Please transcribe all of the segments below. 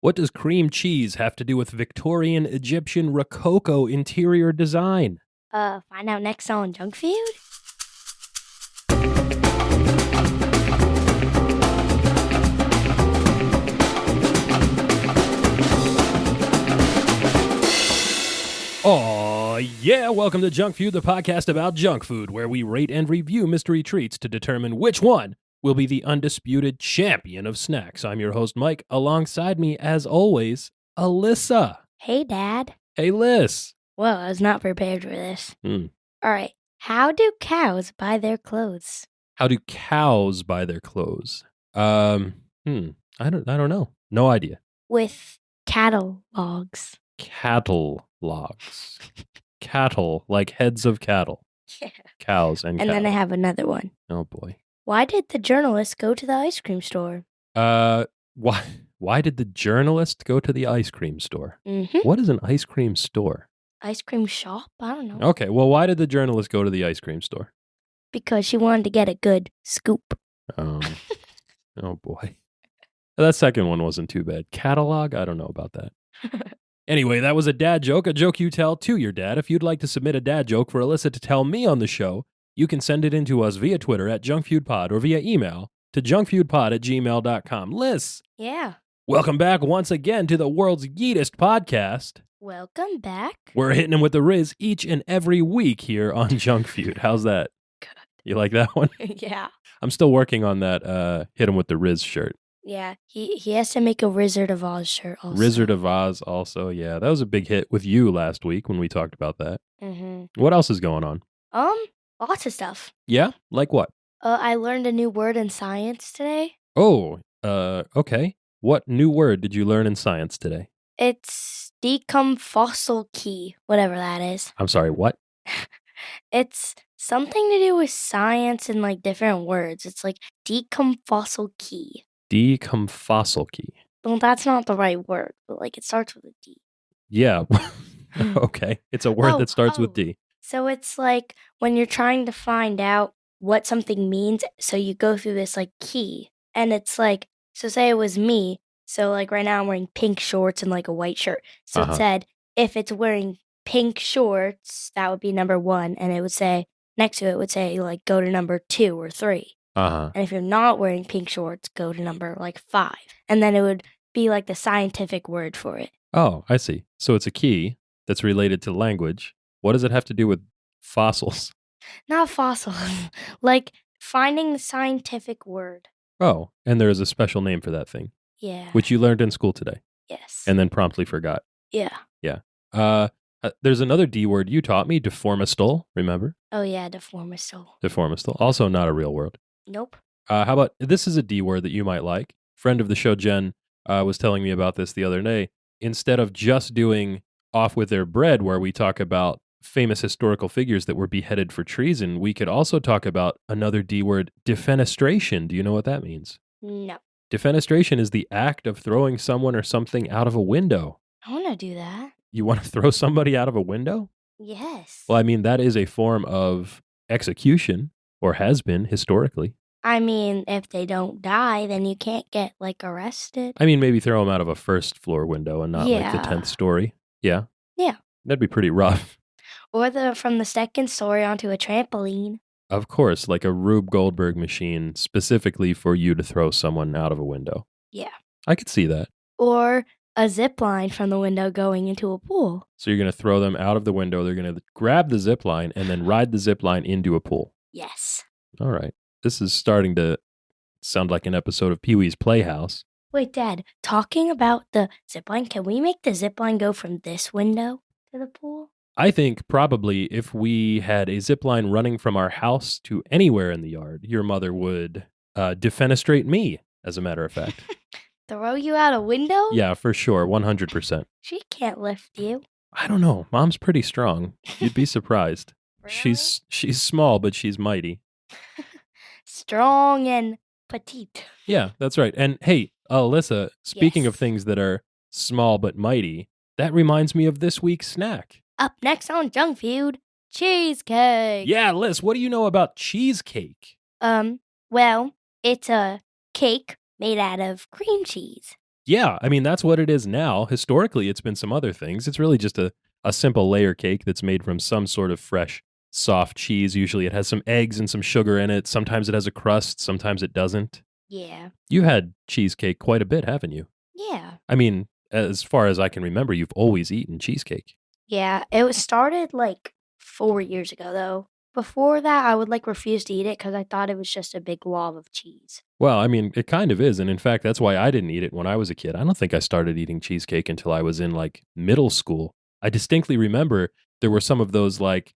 What does cream cheese have to do with Victorian Egyptian Rococo interior design? Find out next on Junk Food? Oh, yeah. Welcome to Junk Food, the podcast about junk food, where we rate and review mystery treats to determine which one will be the undisputed champion of snacks. I'm your host, Mike. Alongside me, as always, Alyssa. Hey, Dad. Hey, Liz. Well, I was not prepared for this. Hmm. All right. How do cows buy their clothes? How do cows buy their clothes? I don't know. No idea. With catalogs. Catalogs. Cattle, like heads of cattle. Yeah. Cows and And cattle. then I have another one. Oh, boy. Why did the journalist go to the ice cream store? Why did the journalist go to the ice cream store? Mm-hmm. What is an ice cream store? Ice cream shop? I don't know. Okay, well, why did the journalist go to the ice cream store? Because she wanted to get a good scoop. Oh boy. That second one wasn't too bad. Catalog? I don't know about that. Anyway, that was a dad joke, a joke you tell to your dad. If you'd like to submit a dad joke for Alyssa to tell me on the show, you can send it in to us via Twitter at junkfoodpod or via email to junkfoodpod@gmail.com. Liz, Yeah. welcome back once again to the world's yeetest podcast. Welcome back. We're hitting him with the Riz each and every week here on Junk Food. How's that? Good. You like that one? Yeah. I'm still working on that hit him with the Riz shirt. Yeah. He has to make a Wizard of Oz shirt also. Wizard of Oz also, yeah. That was a big hit with you last week when we talked about that. Mm-hmm. What else is going on? Lots of stuff. Yeah? Like what? I learned a new word in science today. Oh, okay. What new word did you learn in science today? It's decomfossil key, whatever that is. I'm sorry, what? It's something to do with science and like different words. It's like decomfossil key. Decomfossil key. Well, that's not the right word, but like it starts with a D. Yeah. Okay. It's a word that starts with D. So it's like when you're trying to find out what something means, so you go through this like key. And it's like, so say it was me. So like right now I'm wearing pink shorts and like a white shirt. So it said, if it's wearing pink shorts, that would be number 1. And it would say, next to it would say like go to number 2 or 3. And if you're not wearing pink shorts, go to number like 5. And then it would be like the scientific word for it. Oh, I see. So it's a key that's related to language. What does it have to do with fossils? Not fossils. Like finding the scientific word. Oh, and there is a special name for that thing. Yeah. Which you learned in school today. Yes. And then promptly forgot. Yeah. Yeah. There's another D word you taught me, deformistol, remember? Oh, yeah, deformistol. Deformistol. Also not a real word. Nope. How about, this is a D word that you might like. Friend of the show, Jen, was telling me about this the other day. Instead of just doing Off With Their Bread, where we talk about famous historical figures that were beheaded for treason, we could also talk about another D word, defenestration. Do you know what that means? No. Defenestration is the act of throwing someone or something out of a window. I want to do that. You want to throw somebody out of a window? Yes. Well, I mean, that is a form of execution, or has been historically. I mean, if they don't die, then you can't get, like, arrested. I mean, maybe throw them out of a first floor window and not like the Yeah. 10th story. Yeah? Yeah. That'd be pretty rough. Or from the second story onto a trampoline. Of course, like a Rube Goldberg machine specifically for you to throw someone out of a window. Yeah. I could see that. Or a zip line from the window going into a pool. So you're going to throw them out of the window. They're going to grab the zip line and then ride the zip line into a pool. Yes. All right. This is starting to sound like an episode of Pee-wee's Playhouse. Wait, Dad, talking about the zip line, can we make the zip line go from this window to the pool? I think probably if we had a zip line running from our house to anywhere in the yard, your mother would defenestrate me, as a matter of fact. Throw you out a window? Yeah, for sure. 100%. She can't lift you. I don't know. Mom's pretty strong. You'd be surprised. Really? She's small, but she's mighty. Strong and petite. Yeah, that's right. And hey, Alyssa, speaking of Yes. things that are small but mighty, that reminds me of this week's snack. Up next on Junk Food, cheesecake. Yeah, Liz, what do you know about cheesecake? Well, it's a cake made out of cream cheese. Yeah, I mean, that's what it is now. Historically, it's been some other things. It's really just a simple layer cake that's made from some sort of fresh, soft cheese. Usually it has some eggs and some sugar in it. Sometimes it has a crust, sometimes it doesn't. Yeah. You had cheesecake quite a bit, haven't you? Yeah. I mean, as far as I can remember, you've always eaten cheesecake. Yeah. It was started like 4 years ago, though. Before that, I would like refuse to eat it because I thought it was just a big blob of cheese. Well, I mean, it kind of is. And in fact, that's why I didn't eat it when I was a kid. I don't think I started eating cheesecake until I was in like middle school. I distinctly remember there were some of those like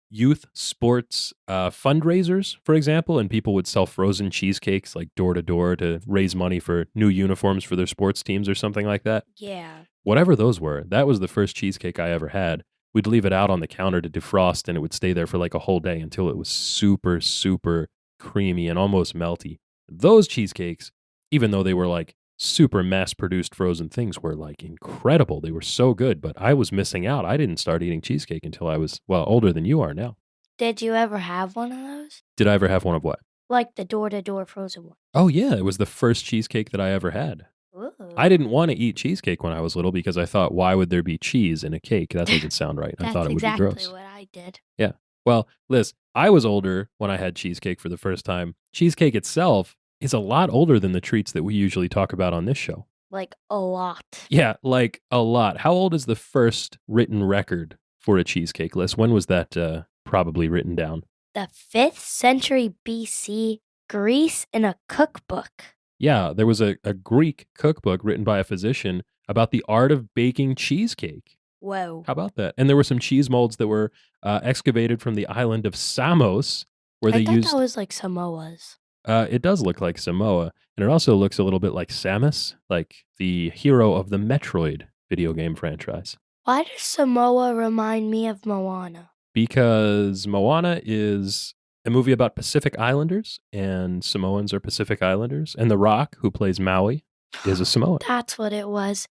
youth sports fundraisers, for example, and people would sell frozen cheesecakes like door to door to raise money for new uniforms for their sports teams or something like that. Yeah. Whatever those were, that was the first cheesecake I ever had. We'd leave it out on the counter to defrost and it would stay there for like a whole day until it was super, super creamy and almost melty. Those cheesecakes, even though they were like super mass produced frozen things, were like incredible. They were so good, but I was missing out. I didn't start eating cheesecake until I was, well, older than you are now. Did you ever have one of those? Did I ever have one of what? Like the door to door frozen one. Oh, yeah. It was the first cheesecake that I ever had. Ooh. I didn't want to eat cheesecake when I was little because I thought, why would there be cheese in a cake? That doesn't sound right. I That's thought it would be exactly gross. what I did. Yeah. Well, Liz, I was older when I had cheesecake for the first time. Cheesecake itself is a lot older than the treats that we usually talk about on this show. Like a lot. Yeah, like a lot. How old is the first written record for a cheesecake, Liz? When was that probably written down? The 5th century BC, Greece in a cookbook. Yeah, there was a Greek cookbook written by a physician about the art of baking cheesecake. Whoa. How about that? And there were some cheese molds that were excavated from the island of Samos, where I they thought used. that was like Samoa's. It does look like Samoa, and it also looks a little bit like Samus, like the hero of the Metroid video game franchise. Why does Samoa remind me of Moana? Because Moana is a movie about Pacific Islanders, and Samoans are Pacific Islanders, and The Rock, who plays Maui, is a Samoan. That's what it was.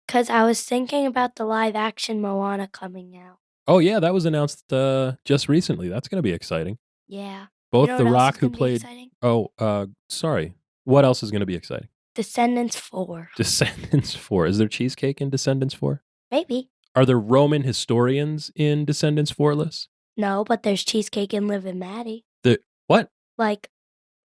Because I was thinking about the live action Moana coming out. Oh yeah, that was announced just recently. That's going to be exciting. Yeah. Both You know The what else Rock, is who gonna be played. exciting? Oh, sorry. What else is going to be exciting? Descendants 4. Descendants 4. Is there cheesecake in Descendants 4? Maybe. Are there Roman historians in Descendants 4, Liz? No, but there's cheesecake in Liv and Maddie. What? Like,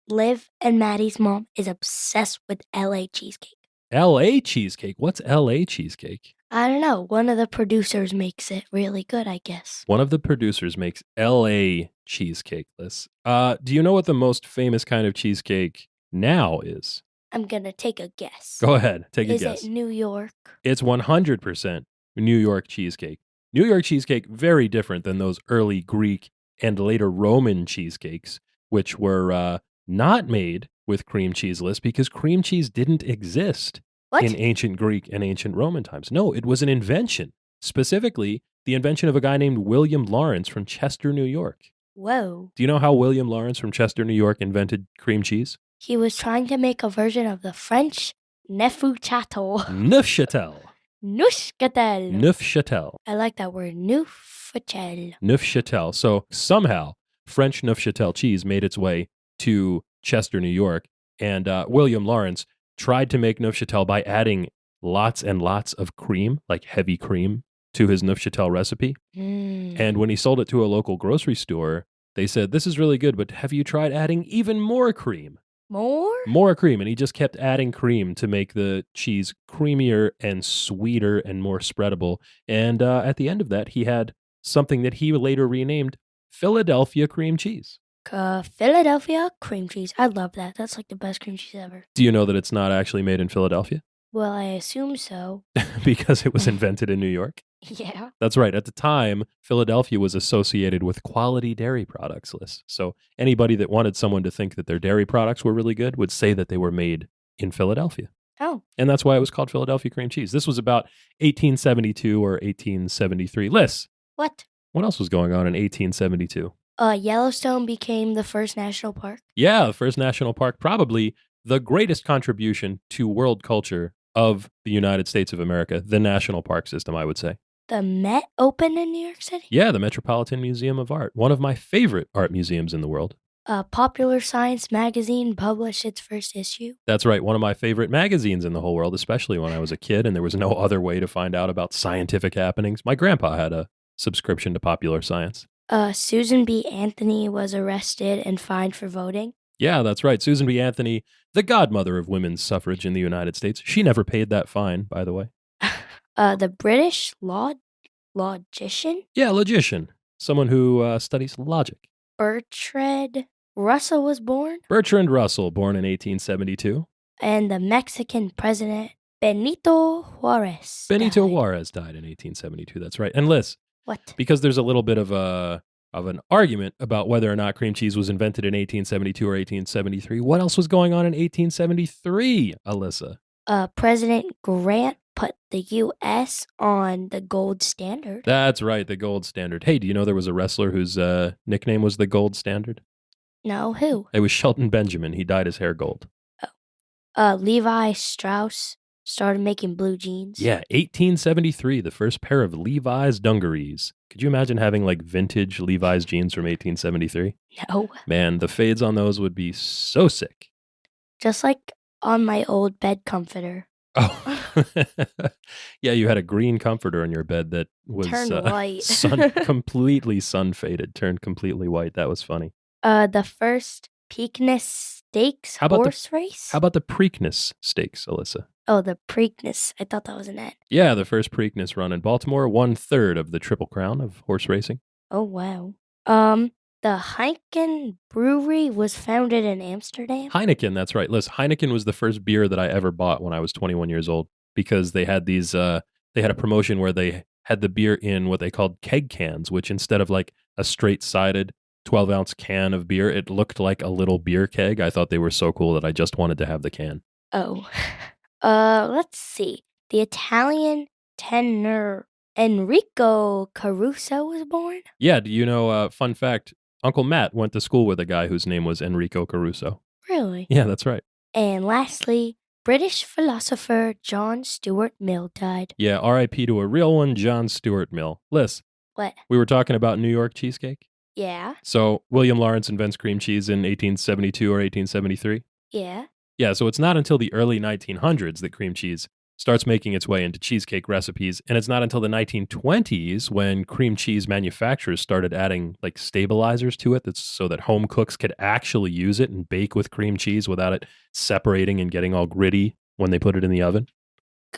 Liv and Maddie's mom is obsessed with LA cheesecake. LA cheesecake? What's LA cheesecake? I don't know. One of the producers makes it really good, I guess. One of the producers makes LA cheesecake, Liz. Do you know what the most famous kind of cheesecake now is? I'm going to take a guess. Go ahead. Take a Is guess. it New York? It's 100% New York cheesecake. New York cheesecake, very different than those early Greek and later Roman cheesecakes, which were not made with cream cheese, Liz, because cream cheese didn't exist What? in ancient Greek and ancient Roman times. No, it was an invention. Specifically, the invention of a guy named William Lawrence from Chester, New York. Whoa. Do you know how William Lawrence from Chester, New York invented cream cheese? He was trying to make a version of the French Neufchâtel. Neufchâtel. Neufchâtel. Neufchâtel. I like that word, Neufchâtel. Neufchâtel. So somehow French Neufchâtel cheese made its way to Chester, New York, and William Lawrence tried to make Neufchâtel by adding lots and lots of cream, like heavy cream, to his Neufchâtel recipe. And when he sold it to a local grocery store, they said, "This is really good, but have you tried adding even more cream?" More? More cream. And he just kept adding cream to make the cheese creamier and sweeter and more spreadable. And at the end of that, he had something that he later renamed Philadelphia cream cheese. Philadelphia cream cheese. I love that. That's like the best cream cheese ever. Do you know that it's not actually made in Philadelphia? Well, I assume so. Because it was invented in New York? Yeah. That's right. At the time, Philadelphia was associated with quality dairy products, Liz. So anybody that wanted someone to think that their dairy products were really good would say that they were made in Philadelphia. Oh. And that's why it was called Philadelphia cream cheese. This was about 1872 or 1873. Liz, What? what else was going on in 1872? Yellowstone became the first national park. Yeah, the first national park, probably the greatest contribution to world culture of the United States of America, the national park system, I would say. The Met opened in New York City? Yeah, the Metropolitan Museum of Art, one of my favorite art museums in the world. Popular Science magazine published its first issue. That's right, one of my favorite magazines in the whole world, especially when I was a kid and there was no other way to find out about scientific happenings. My grandpa had a subscription to Popular Science. Susan B. Anthony was arrested and fined for voting. Yeah, that's right. Susan B. Anthony, the godmother of women's suffrage in the United States. She never paid that fine, by the way. The British logician Yeah, logician. Someone who studies logic. Bertrand Russell was born. Bertrand Russell, born in 1872. And the Mexican president Benito Juarez. Benito died. Juarez died in 1872. That's right. And Liz, What? because there's a little bit of an argument about whether or not cream cheese was invented in 1872 or 1873. What else was going on in 1873, Alyssa? President Grant put the U.S. on the gold standard. That's right, the gold standard. Hey, do you know there was a wrestler whose nickname was the gold standard? No, who? It was Shelton Benjamin. He dyed his hair gold. Levi Strauss started making blue jeans. Yeah, 1873, the first pair of Levi's dungarees. Could you imagine having like vintage Levi's jeans from 1873? No. Man, the fades on those would be so sick. Just like on my old bed comforter. Oh, yeah, you had a green comforter on your bed that was Turned white. completely sun faded, turned completely white. That was funny. The first Preakness Stakes horse race? How about the Preakness Stakes, Alyssa? Oh, the Preakness. I thought that was an N. Yeah, the first Preakness run in Baltimore, 1/3 of the Triple Crown of horse racing. Oh, wow. The Heineken Brewery was founded in Amsterdam. Heineken, that's right. Liz, Heineken was the first beer that I ever bought when I was 21 years old because they had these, they had a promotion where they had the beer in what they called keg cans, which instead of like a straight-sided 12-ounce can of beer, it looked like a little beer keg. I thought they were so cool that I just wanted to have the can. Oh. Let's see. The Italian tenor Enrico Caruso was born. Yeah, do you know, fun fact, Uncle Matt went to school with a guy whose name was Enrico Caruso. Really? Yeah, that's right. And lastly, British philosopher John Stuart Mill died. Yeah, R.I.P. to a real one, John Stuart Mill. Liz, What? we were talking about New York cheesecake. Yeah. So William Lawrence invents cream cheese in 1872 or 1873. Yeah. Yeah, so it's not until the early 1900s that cream cheese starts making its way into cheesecake recipes, and it's not until the 1920s when cream cheese manufacturers started adding like stabilizers to it so that home cooks could actually use it and bake with cream cheese without it separating and getting all gritty when they put it in the oven.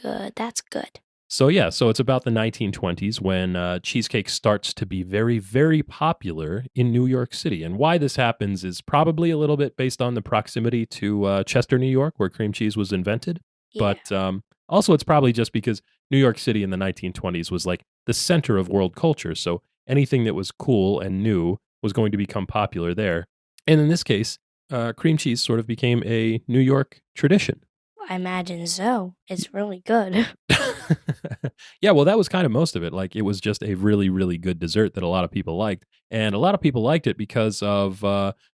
Good. That's good. So yeah, so it's about the 1920s when cheesecake starts to be very, very popular in New York City. And why this happens is probably a little bit based on the proximity to Chester, New York, where cream cheese was invented. Yeah. But also it's probably just because New York City in the 1920s was like the center of world culture. So anything that was cool and new was going to become popular there. And in this case, cream cheese sort of became a New York tradition. I imagine so. It's really good. Yeah, well, that was kind of most of it. Like, it was just a really, really good dessert that a lot of people liked. And a lot of people liked it because of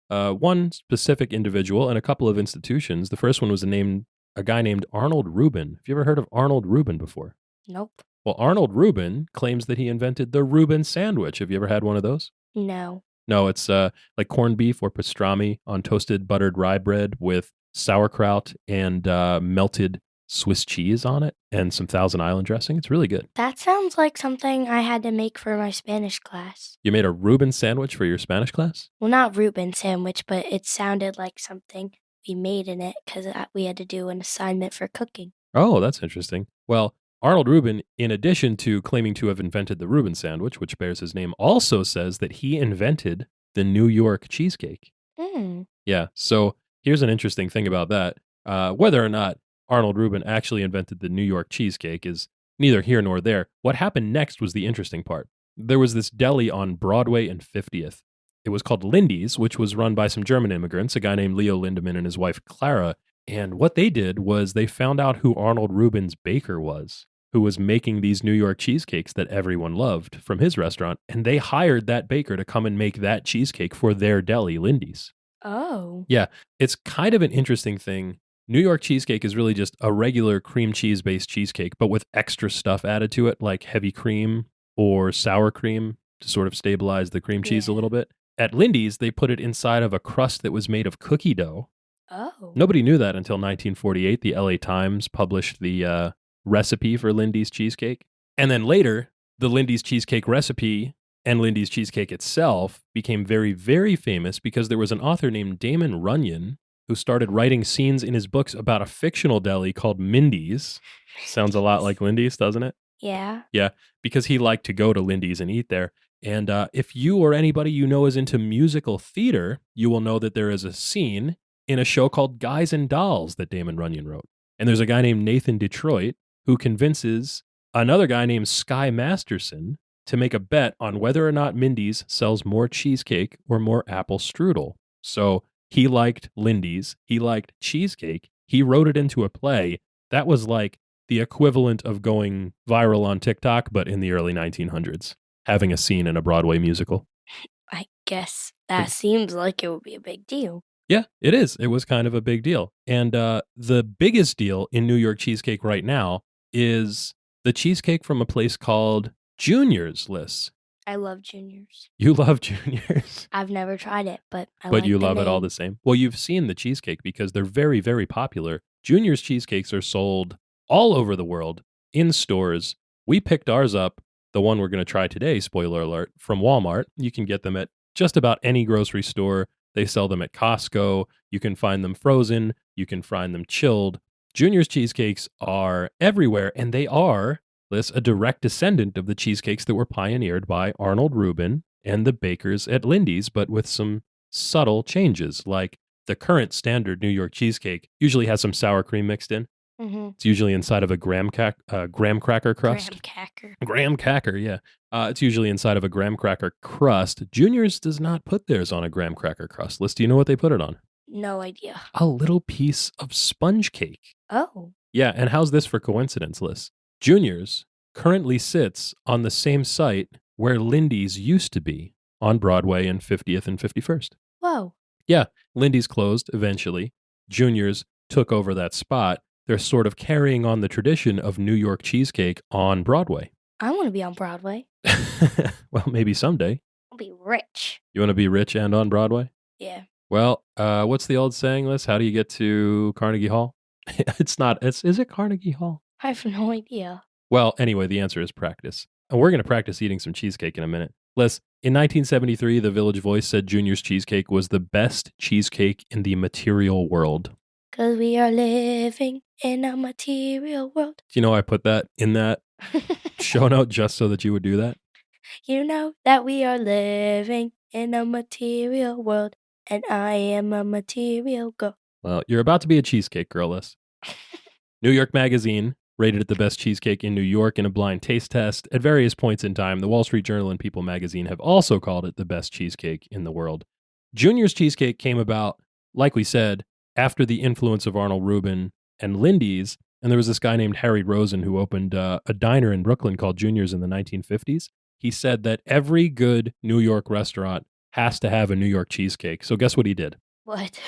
one specific individual and a couple of institutions. The first one was a guy named Arnold Rubin. Have you ever heard of Arnold Rubin before? Nope. Well, Arnold Rubin claims that he invented the Reuben sandwich. Have you ever had one of those? No. No, it's like corned beef or pastrami on toasted buttered rye bread with sauerkraut and melted Swiss cheese on it and some Thousand Island dressing. It's really good. That sounds like something I had to make for my Spanish class. You made a Reuben sandwich for your Spanish class? Well, not Reuben sandwich, but it sounded like something we made in it because we had to do an assignment for cooking. Oh, that's interesting. Well, Arnold Reuben, in addition to claiming to have invented the Reuben sandwich, which bears his name, also says that he invented the New York cheesecake. Yeah, so here's an interesting thing about that. Whether or not Arnold Reuben actually invented the New York cheesecake is neither here nor there. What happened next was the interesting part. There was this deli on Broadway and 50th. It was called Lindy's, which was run by some German immigrants, a guy named Leo Lindemann and his wife Clara. And what they did was they found out who Arnold Reuben's baker was, who was making these New York cheesecakes that everyone loved from his restaurant. And they hired that baker to come and make that cheesecake for their deli, Lindy's. Oh. Yeah, it's kind of an interesting thing. New York cheesecake is really just a regular cream cheese based cheesecake, but with extra stuff added to it, like heavy cream or sour cream to sort of stabilize the cream cheese a little bit. At Lindy's, they put it inside of a crust that was made of cookie dough. Oh. Nobody knew that until 1948. The LA Times published the recipe for Lindy's cheesecake. And then later, the Lindy's cheesecake recipe and Lindy's cheesecake itself became very, very famous because there was an author named Damon Runyon who started writing scenes in his books about a fictional deli called Mindy's. Sounds a lot like Lindy's, doesn't it? Yeah. Yeah, because he liked to go to Lindy's and eat there. And if you or anybody you know is into musical theater, you will know that there is a scene in a show called Guys and Dolls that Damon Runyon wrote. And there's a guy named Nathan Detroit who convinces another guy named Sky Masterson to make a bet on whether or not Mindy's sells more cheesecake or more apple strudel. So he liked Lindy's, he liked cheesecake, he wrote it into a play. That was like the equivalent of going viral on TikTok, but in the early 1900s, having a scene in a Broadway musical. I guess that seems like it would be a big deal. Yeah, it is. It was kind of a big deal. And the biggest deal in New York cheesecake right now is the cheesecake from a place called Junior's, Liz. I love Junior's. You love Junior's. I've never tried it, but But you love it all the same. Well, you've seen the cheesecake because they're very, very popular. Junior's cheesecakes are sold all over the world in stores. We picked ours up, the one we're going to try today, spoiler alert, from Walmart. You can get them at just about any grocery store. They sell them at Costco. You can find them frozen. You can find them chilled. Junior's cheesecakes are everywhere, and they are, Liz, a direct descendant of the cheesecakes that were pioneered by Arnold Rubin and the bakers at Lindy's, but with some subtle changes. Like the current standard New York cheesecake usually has some sour cream mixed in. Mm-hmm. It's usually inside of a graham cracker crust. Graham cracker, yeah. It's usually inside of a graham cracker crust. Junior's does not put theirs on a graham cracker crust. Liz, do you know what they put it on? No idea. A little piece of sponge cake. Oh. Yeah, and how's this for coincidence, Liz? Junior's currently sits on the same site where Lindy's used to be on Broadway and 50th and 51st. Whoa. Yeah, Lindy's closed eventually. Junior's took over that spot. They're sort of carrying on the tradition of New York cheesecake on Broadway. I want to be on Broadway. Well, maybe someday. I'll be rich. You want to be rich and on Broadway? Yeah. Well, what's the old saying, Liz? How do you get to Carnegie Hall? Is it Carnegie Hall? I have no idea. Well, anyway, the answer is practice. And we're going to practice eating some cheesecake in a minute. Liz, in 1973, the Village Voice said Junior's cheesecake was the best cheesecake in the material world. 'Cause we are living in a material world. Do you know I put that in that show note just so that you would do that? You know that we are living in a material world, and I am a material girl. Well, you're about to be a cheesecake girl, Liz. New York Magazine rated it the best cheesecake in New York in a blind taste test. At various points in time, the Wall Street Journal and People magazine have also called it the best cheesecake in the world. Junior's cheesecake came about, like we said, after the influence of Arnold Rubin and Lindy's. And there was this guy named Harry Rosen who opened a diner in Brooklyn called Junior's in the 1950s. He said that every good New York restaurant has to have a New York cheesecake. So guess what he did? What?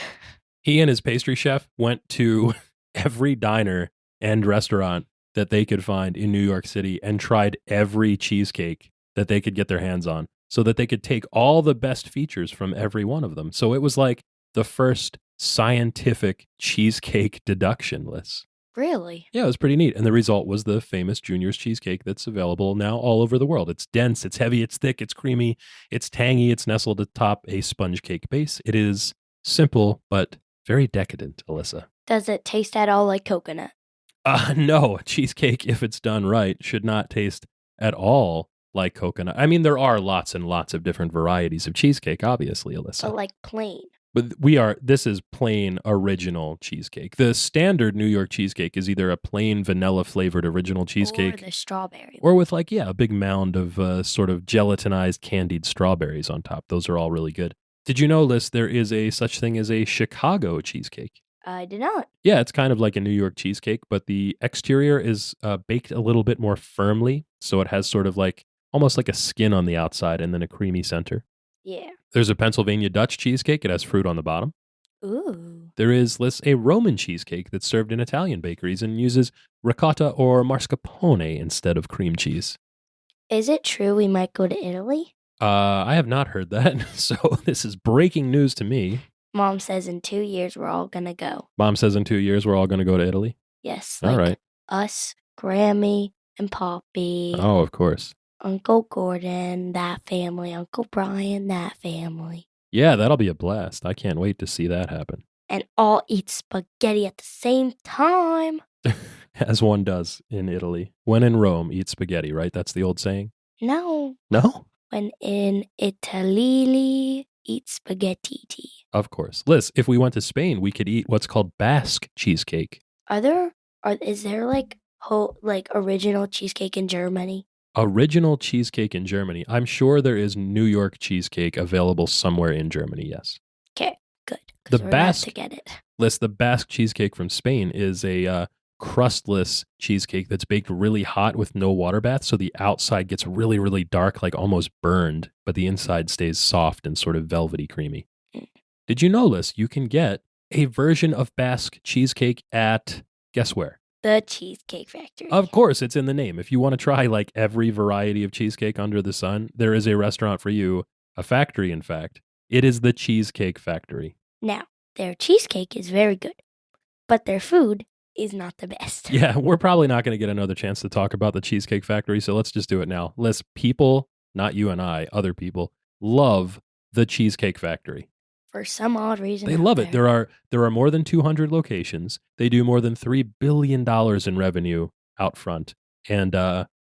He and his pastry chef went to every diner and restaurant that they could find in New York City and tried every cheesecake that they could get their hands on so that they could take all the best features from every one of them. So it was like the first scientific cheesecake deduction list. Really? Yeah, it was pretty neat. And the result was the famous Junior's cheesecake that's available now all over the world. It's dense, it's heavy, it's thick, it's creamy, it's tangy, it's nestled atop a sponge cake base. It is simple, but very decadent, Alyssa. Does it taste at all like coconut? No, cheesecake, if it's done right, should not taste at all like coconut. I mean, there are lots and lots of different varieties of cheesecake, obviously, Alyssa. But like plain. But this is plain original cheesecake. The standard New York cheesecake is either a plain vanilla flavored original cheesecake. Or the strawberry. Or with a big mound of sort of gelatinized candied strawberries on top. Those are all really good. Did you know, Liz, there is a such thing as a Chicago cheesecake? I did not. Yeah, it's kind of like a New York cheesecake, but the exterior is baked a little bit more firmly. So it has sort of almost like a skin on the outside and then a creamy center. Yeah. There's a Pennsylvania Dutch cheesecake. It has fruit on the bottom. Ooh. There is, Liz, a Roman cheesecake that's served in Italian bakeries and uses ricotta or mascarpone instead of cream cheese. Is it true we might go to Italy? I have not heard that. So this is breaking news to me. Mom says in 2 years we're all gonna go. Mom says in 2 years we're all going to go to Italy. Yes, All like right. us, Grammy, and Poppy, Oh, of course. Uncle Gordon, that family, Uncle Brian, that family. Yeah, that'll be a blast. I can't wait to see that happen. And all eat spaghetti at the same time. As one does in Italy. When in Rome, eat spaghetti, right? That's the old saying. No, No? when in Italy, eat spaghetti. Of course. Liz, if we went to Spain, we could eat what's called Basque cheesecake. Is there like original cheesecake in Germany? Original cheesecake in Germany. I'm sure there is New York cheesecake available somewhere in Germany, yes. Okay, good. The Because we're about to Basque, get it. Liz, the Basque cheesecake from Spain is a crustless cheesecake that's baked really hot with no water bath. So the outside gets really, really dark, like almost burned, but the inside stays soft and sort of velvety creamy. Mm. Did you know, Liz, you can get a version of Basque cheesecake at, guess where? The Cheesecake Factory. Of course, it's in the name. If you want to try like every variety of cheesecake under the sun, there is a restaurant for you, a factory, in fact. It is the Cheesecake Factory. Now, their cheesecake is very good, but their food is not the best. Yeah, we're probably not going to get another chance to talk about the Cheesecake Factory, so let's just do it now. Liz, people, not you and I, other people, love the Cheesecake Factory. For some odd reason. They love it. There are more than 200 locations. They do more than $3 billion in revenue out front. And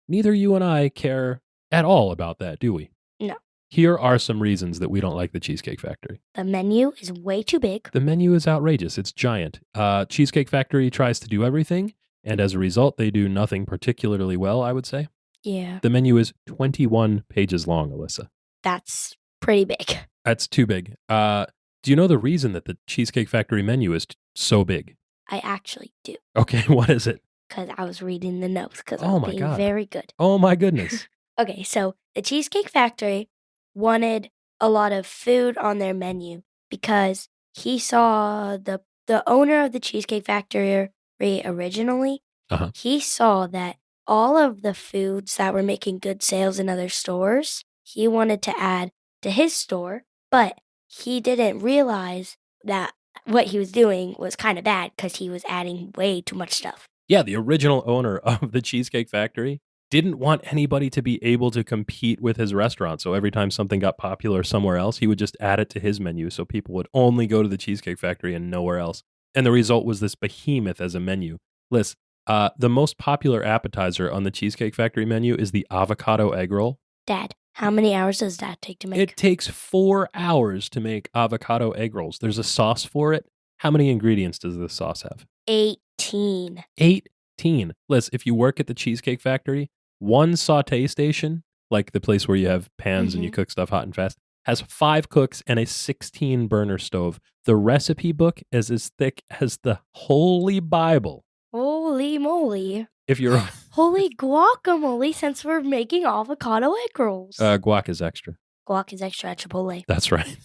neither you and I care at all about that, do we? No. Here are some reasons that we don't like the Cheesecake Factory. The menu is way too big. The menu is outrageous. It's giant. Cheesecake Factory tries to do everything, and as a result, they do nothing particularly well, I would say. Yeah. The menu is 21 pages long, Alyssa. That's pretty big. That's too big. Do you know the reason that the Cheesecake Factory menu is so big? I actually do. Okay, what is it? Because I was reading the notes because Oh I'm my being God. very good. Oh my goodness. Okay, so the Cheesecake Factory wanted a lot of food on their menu because he saw the owner of the Cheesecake Factory originally, Uh-huh. he saw that all of the foods that were making good sales in other stores, he wanted to add to his store, but he didn't realize that what he was doing was kind of bad because he was adding way too much stuff. Yeah, the original owner of the Cheesecake Factory didn't want anybody to be able to compete with his restaurant. So every time something got popular somewhere else, he would just add it to his menu so people would only go to the Cheesecake Factory and nowhere else. And the result was this behemoth as a menu. Liz, the most popular appetizer on the Cheesecake Factory menu is the avocado egg roll. Dad, how many hours does that take to make? It takes 4 hours to make avocado egg rolls. There's a sauce for it. How many ingredients does this sauce have? 18. 18. Liz, if you work at the Cheesecake Factory, one saute station, like the place where you have pans and you cook stuff hot and fast, has 5 cooks and a 16 burner stove. The recipe book is as thick as the Holy Bible. Holy moly. If you're Holy guacamole, since we're making avocado egg rolls. guac is extra. Guac is extra at Chipotle. That's right.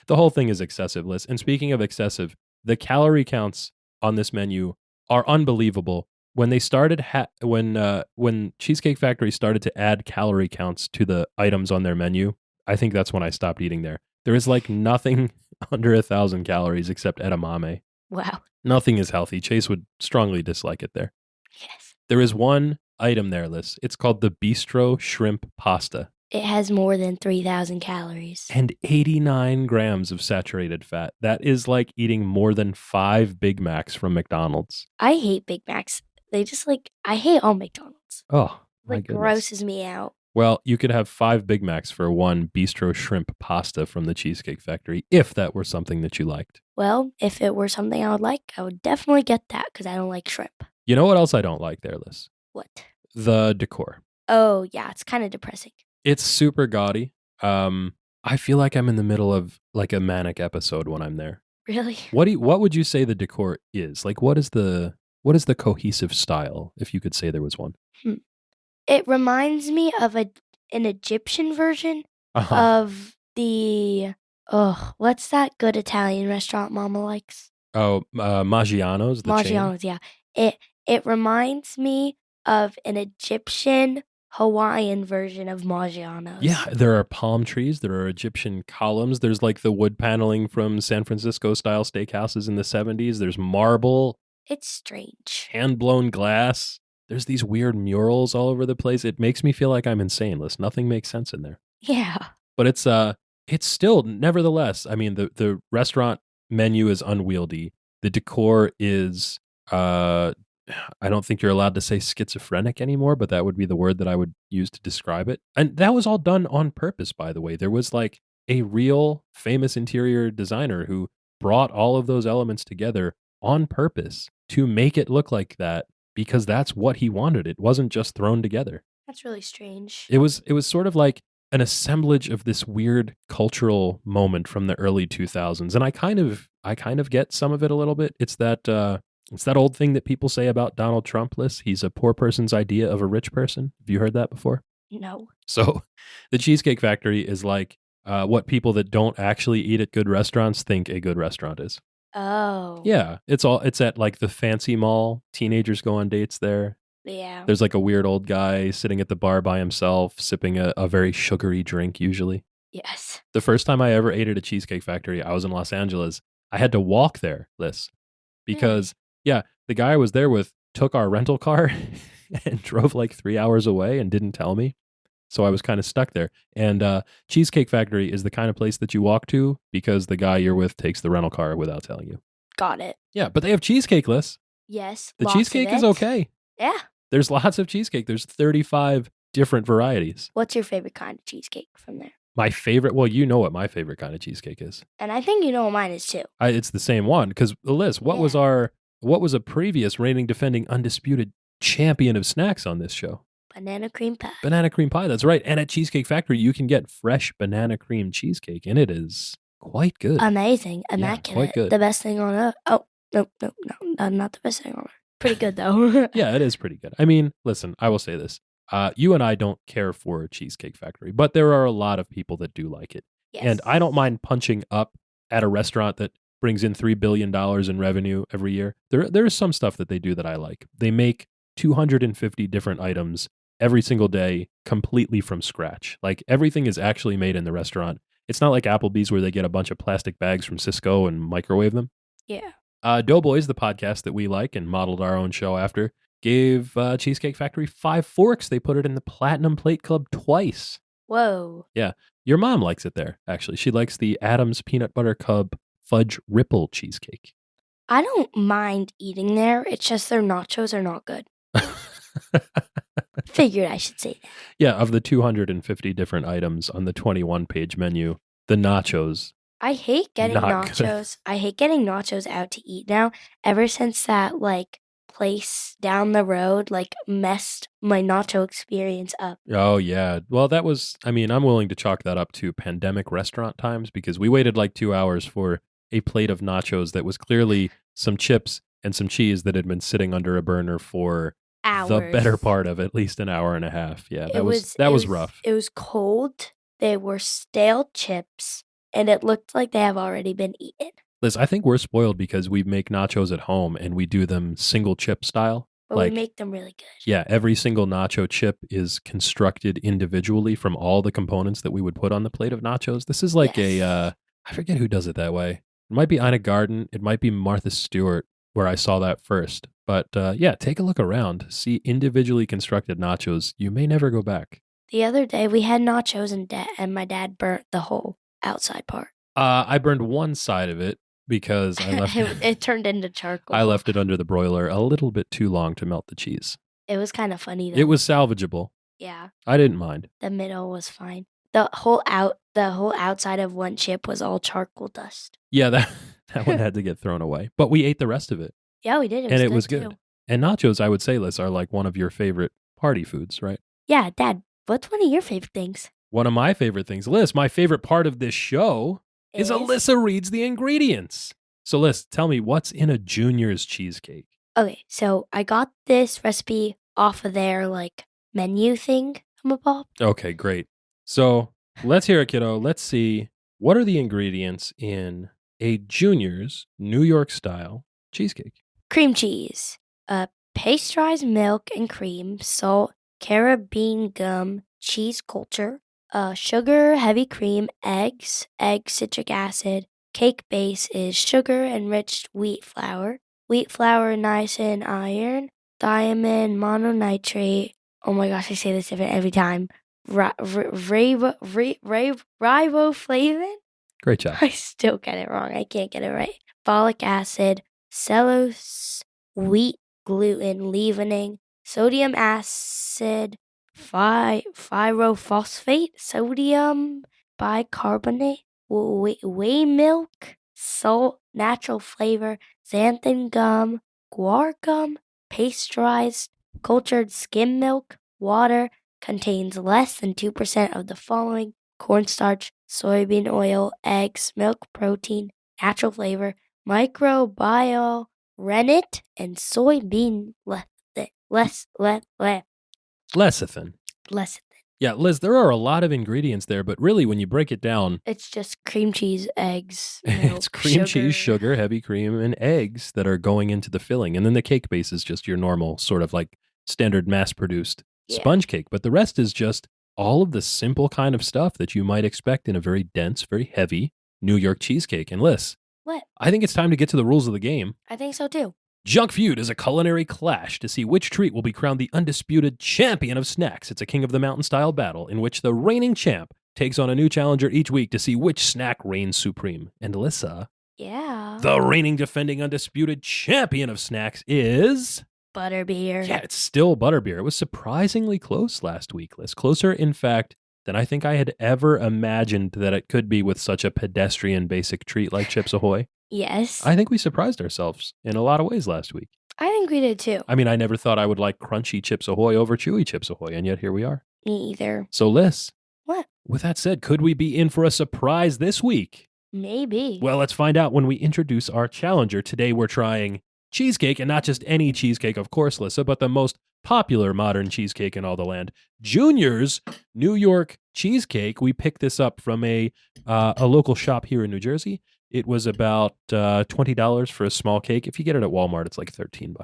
The whole thing is excessive, Liz. And speaking of excessive, the calorie counts on this menu are unbelievable. When they started, when Cheesecake Factory started to add calorie counts to the items on their menu, I think that's when I stopped eating there. There is like nothing under 1,000 calories except edamame. Wow. Nothing is healthy. Chase would strongly dislike it there. Yes. There is one item there, Liz. It's called the Bistro Shrimp Pasta. It has more than 3,000 calories. And 89 grams of saturated fat. That is like eating more than 5 Big Macs from McDonald's. I hate Big Macs. I hate all McDonald's. Oh, my goodness. Grosses me out. Well, you could have 5 Big Macs for one Bistro Shrimp Pasta from the Cheesecake Factory, if that were something that you liked. Well, if it were something I would like, I would definitely get that because I don't like shrimp. You know what else I don't like there, Liz? What? The decor. Oh, yeah, it's kind of depressing. It's super gaudy. I feel like I'm in the middle of like a manic episode when I'm there. Really? What would you say the decor is? Like what is the cohesive style, if you could say there was one? It reminds me of an Egyptian version of the what's that good Italian restaurant Mama likes? Oh, Maggiano's, the chain? Maggiano's, yeah. It reminds me of an Egyptian Hawaiian version of Maggiano's. Yeah, there are palm trees. There are Egyptian columns. There's like the wood paneling from San Francisco style steakhouses in the 70s. There's marble, It's strange. hand blown glass. There's these weird murals all over the place. It makes me feel like I'm insane. List. Nothing makes sense in there. Yeah. But it's still nevertheless. I mean, the restaurant menu is unwieldy. The decor is I don't think you're allowed to say schizophrenic anymore, but that would be the word that I would use to describe it. And that was all done on purpose, by the way. There was like a real famous interior designer who brought all of those elements together on purpose to make it look like that because that's what he wanted. It wasn't just thrown together. That's really strange. It was sort of like an assemblage of this weird cultural moment from the early 2000s, and I kind of get some of it a little bit. It's that old thing that people say about Donald Trump. Liz, he's a poor person's idea of a rich person. Have you heard that before? No. So, the Cheesecake Factory is like what people that don't actually eat at good restaurants think a good restaurant is. Oh. Yeah, it's at like the fancy mall. Teenagers go on dates there. Yeah. There's like a weird old guy sitting at the bar by himself, sipping a very sugary drink, usually. Yes. The first time I ever ate at a Cheesecake Factory, I was in Los Angeles. I had to walk there, Liz, because, yeah, the guy I was there with took our rental car and drove like 3 hours away and didn't tell me. So I was kind of stuck there. And Cheesecake Factory is the kind of place that you walk to because the guy you're with takes the rental car without telling you. Got it. Yeah, but they have cheesecake, Liz. Yes. The lots of cheesecake is it. okay. Yeah. There's lots of cheesecake. There's 35 different varieties. What's your favorite kind of cheesecake from there? My favorite, well, you know what my favorite kind of cheesecake is. And I think you know what mine is too. It's the same one because Liz, what was a previous reigning defending undisputed champion of snacks on this show? Banana cream pie. Banana cream pie, that's right. And at Cheesecake Factory, you can get fresh banana cream cheesecake, and it is quite good. Amazing. Immaculate. quite good. The best thing on earth. Oh, no, not the best thing on earth. Pretty good, though. Yeah, it is pretty good. I mean, listen, I will say this. You and I don't care for Cheesecake Factory, but there are a lot of people that do like it. Yes. And I don't mind punching up at a restaurant that brings in $3 billion in revenue every year. There is some stuff that they do that I like. They make 250 different items every single day completely from scratch. Like everything is actually made in the restaurant. It's not like Applebee's where they get a bunch of plastic bags from Cisco and microwave them. Yeah. Doughboys, the podcast that we like and modeled our own show after, gave Cheesecake Factory 5 forks. They put it in the Platinum Plate Club twice. Whoa. Yeah. Your mom likes it there, actually. She likes the Adams Peanut Butter Cup Fudge Ripple Cheesecake. I don't mind eating there. It's just their nachos are not good. Figured I should say that. Yeah, of the 250 different items on the 21-page menu, the nachos. I hate getting nachos. I hate getting nachos out to eat now. Ever since that like place down the road like messed my nacho experience up. Oh yeah. Well, that was, I mean, I'm willing to chalk that up to pandemic restaurant times because we waited like 2 hours for a plate of nachos that was clearly some chips and some cheese that had been sitting under a burner for hours. The better part of at least an hour and a half. Yeah, that was rough. It was cold. They were stale chips, and it looked like they have already been eaten. Liz, I think we're spoiled because we make nachos at home and we do them single chip style. But we make them really good. Yeah, every single nacho chip is constructed individually from all the components that we would put on the plate of nachos. This is like I forget who does it that way. It might be Ina Garten. It might be Martha Stewart where I saw that first. But yeah, take a look around. See individually constructed nachos. You may never go back. The other day we had nachos and my dad burnt the whole outside part. I burned one side of it because I left it turned into charcoal. I left it under the broiler a little bit too long to melt the cheese. It was kind of funny though. It was salvageable. Yeah. I didn't mind. The middle was fine. The whole outside of one chip was all charcoal dust. Yeah, that one had to get thrown away. But we ate the rest of it. Yeah, we did. It was good. And nachos, I would say, Liz, are like one of your favorite party foods, right? Yeah, Dad, what's one of your favorite things? One of my favorite things, Liz, my favorite part of this show is Alyssa reads the ingredients. So, Liz, tell me, what's in a Junior's cheesecake? Okay, so I got this recipe off of their, like, menu thing from above. Okay, great. So, let's hear it, kiddo. Let's see, what are the ingredients in a Junior's New York-style cheesecake? Cream cheese, pasteurized milk and cream, salt, carabine gum, cheese culture, sugar, heavy cream, egg, citric acid. Cake base is sugar enriched wheat flour, niacin, iron, thiamine, mononitrate. Oh my gosh, I say this different every time. Riboflavin? Great job. I still get it wrong. I can't get it right. Folic acid, cellulose, wheat, gluten, leavening, sodium acid, pyrophosphate, sodium bicarbonate, whey milk, salt, natural flavor, xanthan gum, guar gum, pasteurized, cultured skim milk, water, contains less than 2% of the following: cornstarch, soybean oil, eggs, milk protein, natural flavor, microbial rennet, and soybean Lecithin. lecithin. Yeah, Liz, there are a lot of ingredients there, but really when you break it down, It's just cream cheese, eggs, milk, it's cream cheese, sugar, heavy cream, and eggs that are going into the filling. And then the cake base is just your normal sort of like standard mass-produced sponge cake. But the rest is just all of the simple kind of stuff that you might expect in a very dense, very heavy New York cheesecake. And Liz, What? I think it's time to get to the rules of the game. I think so too. Junk Feud is a culinary clash to see which treat will be crowned the undisputed champion of snacks. It's a King of the Mountain style battle in which the reigning champ takes on a new challenger each week to see which snack reigns supreme. And Alyssa, Yeah. the reigning defending undisputed champion of snacks is... Butterbeer. Yeah, it's still butterbeer. It was surprisingly close last week, Liz. Closer, in fact, than I think I had ever imagined that it could be with such a pedestrian basic treat like Chips Ahoy. Yes. I think we surprised ourselves in a lot of ways last week. I think we did too. I mean, I never thought I would like crunchy Chips Ahoy over chewy Chips Ahoy, and yet here we are. Me either. So, Liz. What? With that said, could we be in for a surprise this week? Maybe. Well, let's find out when we introduce our challenger. Today we're trying cheesecake, and not just any cheesecake, of course, Lissa, but the most popular modern cheesecake in all the land. Junior's New York cheesecake. We picked this up from a local shop here in New Jersey. It was about $20 for a small cake. If you get it at Walmart, it's like $13.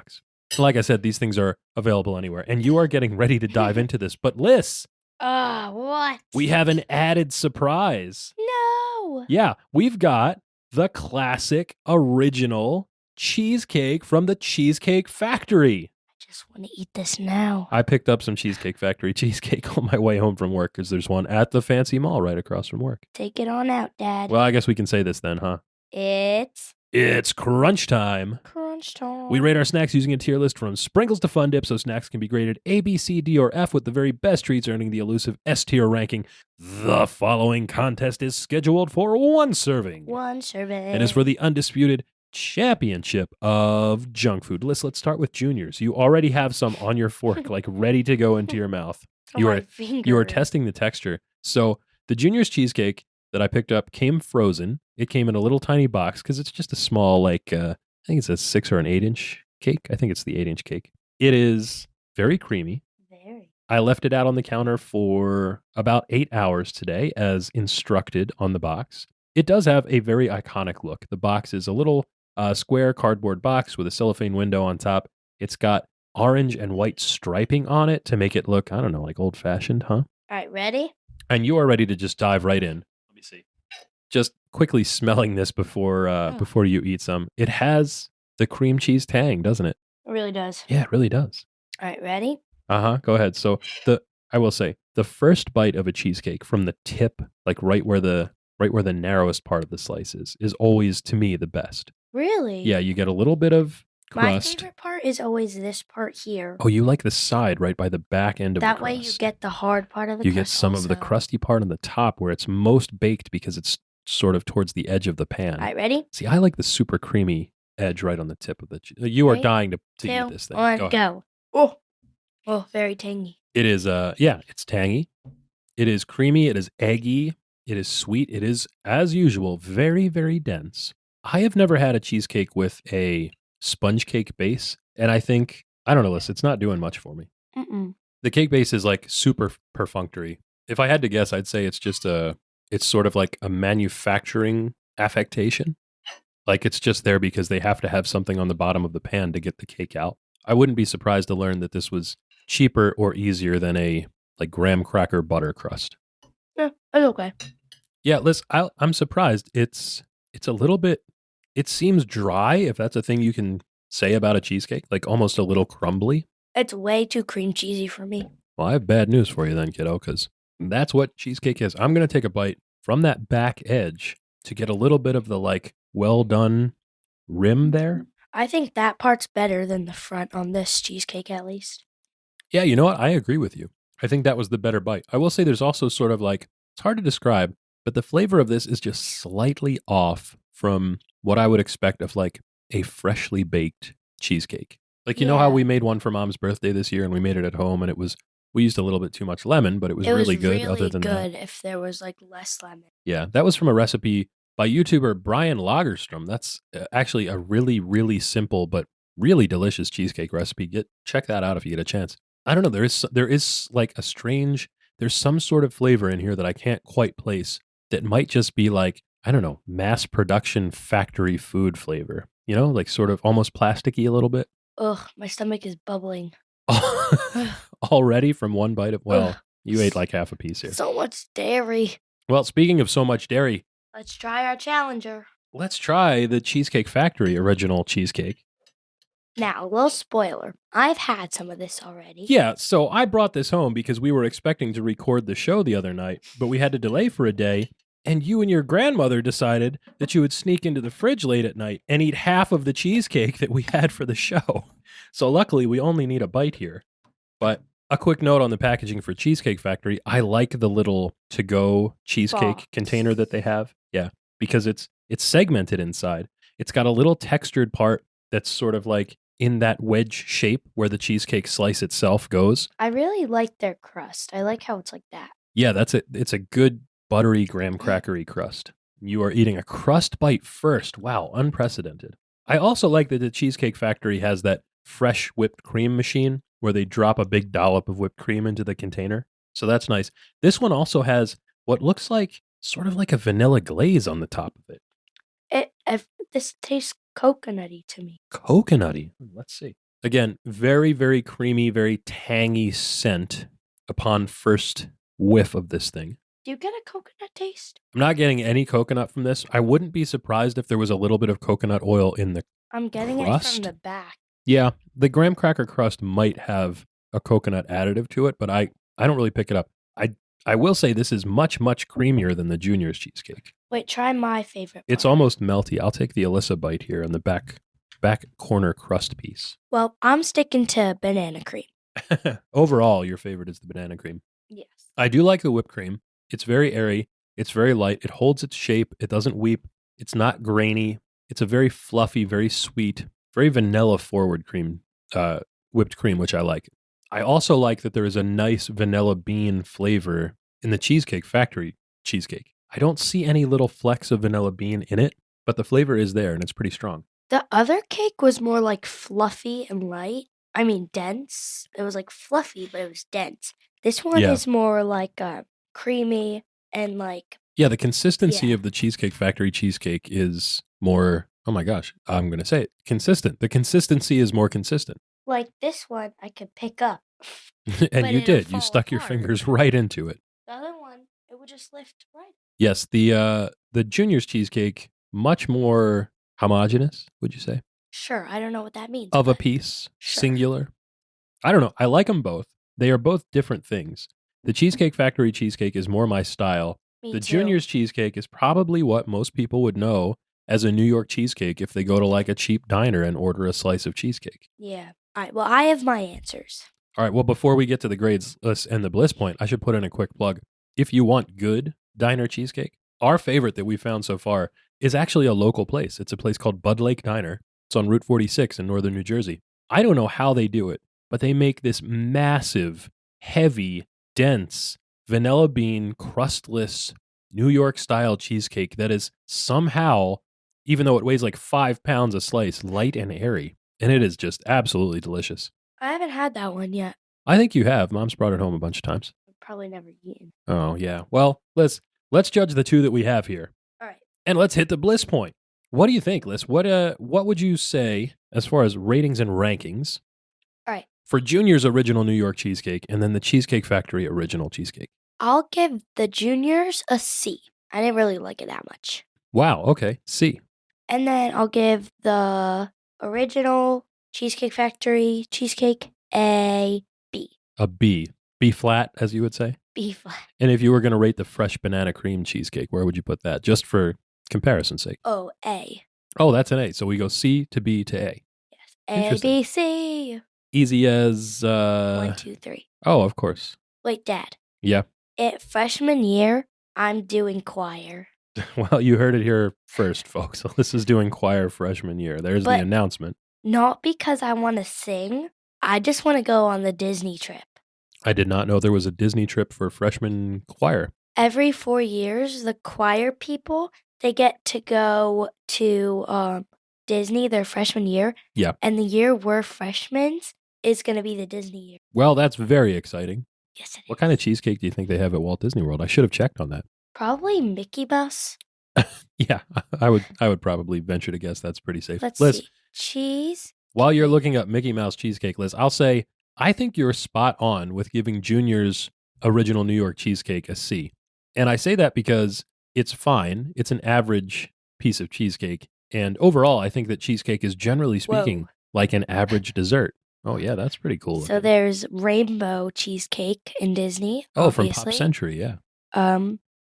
Like I said, these things are available anywhere. And you are getting ready to dive into this. But Liz, what? we have an added surprise. No. Yeah, we've got the classic original cheesecake from the Cheesecake Factory. I just want to eat this now. I picked up some Cheesecake Factory cheesecake on my way home from work because there's one at the fancy mall right across from work. Take it on out, Dad. Well, I guess we can say this then, huh? It's crunch time. Crunch time. We rate our snacks using a tier list from sprinkles to fun dip, so snacks can be graded A, B, C, D, or F, with the very best treats earning the elusive S tier ranking. The following contest is scheduled for one serving. One serving. And is for the undisputed championship of junk food. Let's start with Juniors. You already have some on your fork, like ready to go into your mouth. You are testing the texture. So the Juniors cheesecake that I picked up came frozen. It came in a little tiny box because it's just a small, like, I think it's a 6 or an 8-inch cake. I think it's the 8-inch cake. It is very creamy. Very. I left it out on the counter for about 8 hours today, as instructed on the box. It does have a very iconic look. The box is a little square cardboard box with a cellophane window on top. It's got orange and white striping on it to make it look, I don't know, like old-fashioned, huh? All right, ready? And you are ready to just dive right in. Let me see. Just quickly smelling this before you eat some. It has the cream cheese tang, doesn't it? It really does. Yeah, it really does. All right, ready? Uh-huh. Go ahead. So I will say the first bite of a cheesecake from the tip, like right where the narrowest part of the slice is always, to me, the best. Really? Yeah, you get a little bit of crust. My favorite part is always this part here. Oh, you like the side right by the back end of the crust. That way you get the hard part of the You crust. get some of the crusty part on the top where it's most baked because it's sort of towards the edge of the pan. All right, ready? See, I like the super creamy edge right on the tip of the You are dying to eat this thing. Go. Oh, very tangy. It is, it's tangy. It is creamy. It is eggy. It is sweet. It is, as usual, very, very dense. I have never had a cheesecake with a sponge cake base, and I think, I don't know, Liz, it's not doing much for me. Mm-mm. The cake base is like super perfunctory. If I had to guess, I'd say it's just it's sort of like a manufacturing affectation. Like it's just there because they have to have something on the bottom of the pan to get the cake out. I wouldn't be surprised to learn that this was cheaper or easier than a like graham cracker butter crust. Yeah, it's okay. Yeah, Liz, I'm surprised. It's a little bit. It seems dry, if that's a thing you can say about a cheesecake, like almost a little crumbly. It's way too cream cheesy for me. Well, I have bad news for you then, kiddo, because that's what cheesecake is. I'm gonna take a bite from that back edge to get a little bit of the like well done rim there. I think that part's better than the front on this cheesecake, at least. Yeah, you know what? I agree with you. I think that was the better bite. I will say there's also sort of like, it's hard to describe, but the flavor of this is just slightly off from what I would expect of like a freshly baked cheesecake. Like, you know how Yeah. we made one for mom's birthday this year and we made it at home and we used a little bit too much lemon, but it was really good really other than that. good if there was like less lemon. Yeah, that was from a recipe by YouTuber Brian Lagerstrom. That's actually a really, really simple but really delicious cheesecake recipe. Check that out if you get a chance. I don't know. There is like a strange. There's some sort of flavor in here that I can't quite place. That might just be like, I don't know, mass production factory food flavor. You know, like sort of almost plasticky a little bit. Ugh, my stomach is bubbling. Already from one bite of. Well, Ugh. you ate like half a piece here. So much dairy. Well, speaking of so much dairy, Let's try our challenger. let's try the Cheesecake Factory original cheesecake. Now, a little spoiler. I've had some of this already. Yeah, so I brought this home because we were expecting to record the show the other night, but we had to delay for a day, and you and your grandmother decided that you would sneak into the fridge late at night and eat half of the cheesecake that we had for the show. So luckily, we only need a bite here. But a quick note on the packaging for Cheesecake Factory. I like the little to-go cheesecake Box. container that they have. Yeah, because it's segmented inside. It's got a little textured part that's sort of like in that wedge shape where the cheesecake slice itself goes. I really like their crust. I like how it's like that. Yeah, that's it. It's a good buttery graham crackery crust. You are eating a crust bite first. Wow, unprecedented. I also like that the Cheesecake Factory has that fresh whipped cream machine where they drop a big dollop of whipped cream into the container. So that's nice. This one also has what looks like sort of like a vanilla glaze on the top of it. This tastes coconutty to me. Coconutty. Let's see. Again, very, very creamy, very tangy scent upon first whiff of this thing. Do you get a coconut taste? I'm not getting any coconut from this. I wouldn't be surprised if there was a little bit of coconut oil in the I'm getting it crust? from the back. Yeah, the graham cracker crust might have a coconut additive to it, but I don't really pick it up. I will say this is much, much creamier than the Junior's cheesecake. Wait, try my favorite part. It's almost melty. I'll take the Alyssa bite here on the back corner crust piece. Well, I'm sticking to banana cream. Overall, your favorite is the banana cream. Yes. I do like the whipped cream. It's very airy. It's very light. It holds its shape. It doesn't weep. It's not grainy. It's a very fluffy, very sweet, very vanilla forward cream, whipped cream, which I like. I also like that there is a nice vanilla bean flavor in the Cheesecake Factory cheesecake. I don't see any little flecks of vanilla bean in it, but the flavor is there and it's pretty strong. The other cake was more like fluffy and light. I mean, dense. It was like fluffy, but it was dense. This one Yeah. is more like creamy and like. Yeah, the consistency Yeah. of the Cheesecake Factory cheesecake is more, oh my gosh, I'm going to say it, consistent. The consistency is more consistent. Like this one, I could pick up. And But you it'll did. You fall stuck your apart. fingers right into it. The other one, it would just lift right. Yes, the Junior's cheesecake, much more homogeneous, would you say? Sure, I don't know what that means. Of a but piece, Sure. singular. I don't know. I like them both. They are both different things. The Cheesecake Factory cheesecake is more my style. me The too. Junior's cheesecake is probably what most people would know as a New York cheesecake if they go to like a cheap diner and order a slice of cheesecake. Yeah. All right. Well, I have my answers. All right. Well, before we get to the grades list and the bliss point, I should put in a quick plug. If you want good diner cheesecake, our favorite that we found so far is actually a local place. It's a place called Bud Lake Diner. It's on Route 46 in northern New Jersey. I don't know how they do it, but they make this massive, heavy, dense, vanilla bean, crustless, New York style cheesecake that is somehow, even though it weighs like 5 pounds a slice, light and airy. And it is just absolutely delicious. I haven't had that one yet. I think you have. Mom's brought it home a bunch of times. I've probably never eaten. Oh, yeah. Well, let's judge the two that we have here. All right. And let's hit the bliss point. What do you think, Liz? What would you say as far as ratings and rankings? All right. For Junior's original New York cheesecake and then the Cheesecake Factory original cheesecake. I'll give the juniors a C. I didn't really like it that much. Wow, okay. C. And then I'll give the original Cheesecake Factory cheesecake a B. A B. B flat, as you would say. B flat. And if you were going to rate the fresh banana cream cheesecake, where would you put that? Just for comparison's sake. Oh, A. Oh, that's an A. So we go C to B to A. Yes. A, B, C. Easy as 1, 2, 3. Oh, of course. Wait, Dad. Yeah. Freshman year, I'm doing choir. Well, you heard it here first, folks. Alyssa's doing choir freshman year. There's the announcement. Not because I want to sing. I just want to go on the Disney trip. I did not know there was a Disney trip for freshman choir. Every 4 years, the choir people, they get to go to Disney their freshman year. Yeah. And the year we're freshmen is going to be the Disney year. Well, that's very exciting. Yes, it is. What kind of cheesecake do you think they have at Walt Disney World? I should have checked on that. Probably Mickey Mouse. Yeah, I would probably venture to guess that's pretty safe. Let's Liz, see. Cheese. while you're looking up Mickey Mouse cheesecake, Liz, I'll say I think you're spot on with giving Junior's original New York cheesecake a C. And I say that because it's fine. It's an average piece of cheesecake. And overall, I think that cheesecake is generally speaking like an average dessert. Oh, yeah, that's pretty cool. So there's rainbow cheesecake in Disney. Oh, obviously. from Pop Century, yeah.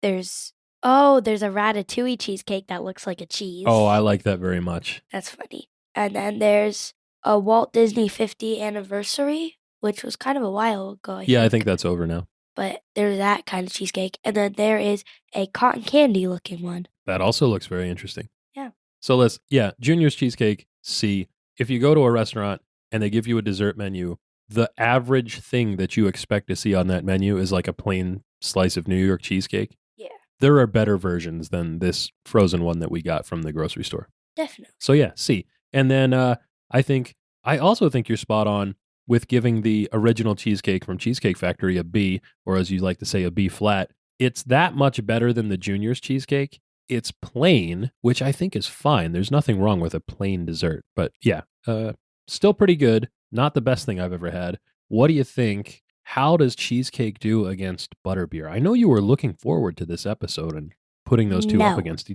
There's a ratatouille cheesecake that looks like a cheese. Oh, I like that very much. That's funny. And then there's a Walt Disney 50th anniversary, which was kind of a while ago. I think that's over now. But there's that kind of cheesecake. And then there is a cotton candy looking one. That also looks very interesting. Yeah. So Junior's cheesecake, C. If you go to a restaurant and they give you a dessert menu, the average thing that you expect to see on that menu is like a plain slice of New York cheesecake. Yeah. There are better versions than this frozen one that we got from the grocery store. Definitely. So yeah, C. And then I also think you're spot on with giving the original cheesecake from Cheesecake Factory a B, or as you like to say, a B flat. It's that much better than the Junior's cheesecake. It's plain, which I think is fine. There's nothing wrong with a plain dessert. But yeah, still pretty good. Not the best thing I've ever had. What do you think? How does cheesecake do against butterbeer? I know you were looking forward to this episode and putting those two up against